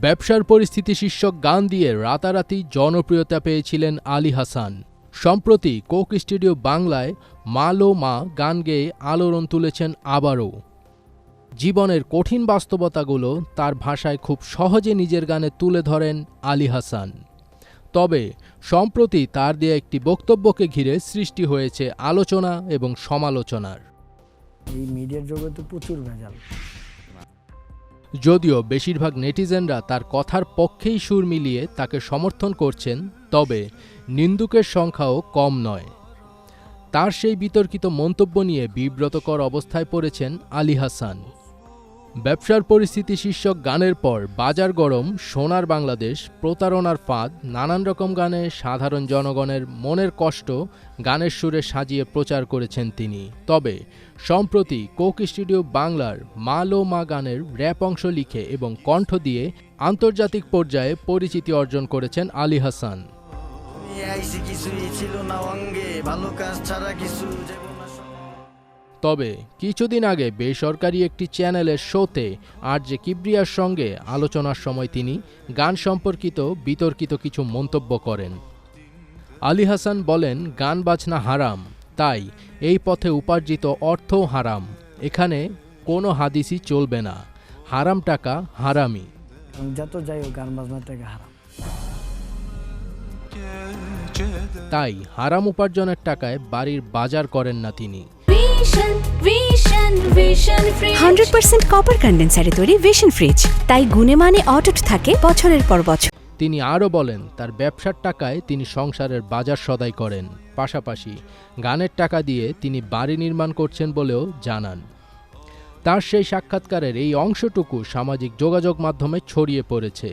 ব্যবসার পরিস্থিতি শীর্ষক গান দিয়ে রাতারাতি জনপ্রিয়তা পেয়েছিলেন আলী হাসান। সম্প্রতি কোক স্টুডিও বাংলায় মা লো মা গান গেয়ে আলোড়ন তুলেছেন আবারও। জীবনের কঠিন বাস্তবতাগুলো তার ভাষায় খুব সহজে নিজের গানে তুলে ধরেন আলী হাসান। তবে সম্প্রতি তার দেয়া একটি বক্তব্যকে ঘিরে সৃষ্টি হয়েছে আলোচনা এবং সমালোচনার। এই মিডিয়ার জগতে প্রচুর ভেজাল। যদিও বেশিরভাগ নেটিজেনরা তার কথার পক্ষেই সুর মিলিয়ে তাকে সমর্থন করছেন, তবে নিন্দুকের সংখ্যাও কম নয়। তার সেই বিতর্কিত মন্তব্য নিয়ে বিব্রতকর অবস্থায় পড়েছেন আলী হাসান। ব্যবসার পরিস্থিতি শীর্ষক গানের পর বাজার গরম, সোনার বাংলাদেশ, প্রতারণার ফাঁদ, নানান রকম গানে সাধারণ জনগণের মনের কষ্ট গানের সুরে সাজিয়ে প্রচার করেছেন তিনি। তবে সম্প্রতি কোক স্টুডিও বাংলার মা লো মা গানের র্যাপ অংশ লিখে এবং কণ্ঠ দিয়ে আন্তর্জাতিক পর্যায়ে পরিচিতি অর্জন করেছেন আলী হাসান। তবে কিছুদিন আগে বেসরকারি একটি চ্যানেলের শোতে আরজে কিবরিয়ার সঙ্গে আলোচনার সময় তিনি গান সম্পর্কিত বিতর্কিত কিছু মন্তব্য করেন। আলী হাসান বলেন, গান বাজনা হারাম, তাই এই পথে উপার্জিত অর্থও হারাম। এখানে কোনো হাদিসই চলবে না, হারাম টাকা হারামি। যত যাই হোক গান বাজনার টাকা হারাম। তাই হারাম উপার্জনের টাকায় বাড়ির বাজার করেন না তিনি। 100% কপার কন্ডেন্সারে তৈরি ভিশন ফ্রিজ, তাই গুণে মানে অটুট থাকে বছরের পর বছর। তিনি আরও বলেন, তার ব্যবসার টাকায় তিনি সংসারের বাজার সদাই করেন, পাশাপাশি গানের টাকা দিয়ে তিনি বাড়ি নির্মাণ করছেন বলেও জানান। তার সেই সাক্ষাৎকারের এই অংশটুকু সামাজিক যোগাযোগ মাধ্যমে ছড়িয়ে পড়েছে।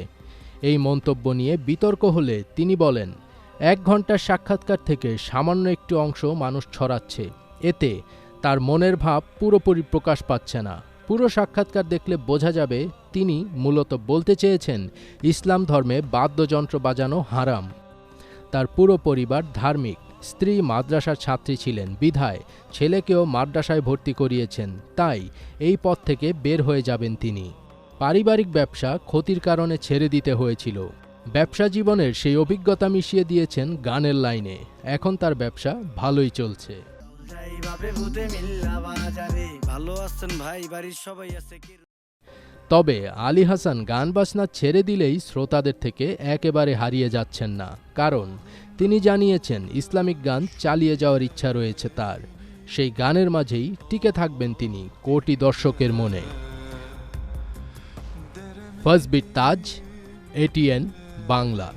এই মন্তব্য নিয়ে বিতর্ক হলে তিনি বলেন, 1 ঘন্টার সাক্ষাৎকার থেকে সামান্য একটি অংশ মানুষ ছড়াচ্ছে, এতে তার মনের ভাব পুরোপুরি প্রকাশ পাচ্ছে না। পুরো সাক্ষাৎকার দেখলে বোঝা যাবে তিনি মূলত বলতে চেয়েছেন ইসলাম ধর্মে বাদ্যযন্ত্র বাজানো হারাম। তার পুরো পরিবার ধার্মিক, স্ত্রী মাদ্রাসার ছাত্রী ছিলেন, বিধায় ছেলেকেও মাদ্রাসায় ভর্তি করিয়েছেন, তাই এই পথ থেকে বের হয়ে যাবেন তিনি। পারিবারিক ব্যবসা ক্ষতির কারণে ছেড়ে দিতে হয়েছিল। ব্যবসা জীবনের সেই অভিজ্ঞতা মিশিয়ে দিয়েছেন গানের লাইনে। এখন তার ব্যবসা ভালোই চলছে। তবে আলী হাসান গান বাজনা ছেড়ে দিলেই শ্রোতাদের থেকে একেবারে হারিয়ে যাচ্ছেন না, কারণ তিনি জানিয়েছেন ইসলামিক গান চালিয়ে যাওয়ার ইচ্ছা রয়েছে তার। সেই গানের মাঝেই টিকে থাকবেন তিনি কোটি দর্শকের মনে। ফাজবির তাজ, ATN বাংলা।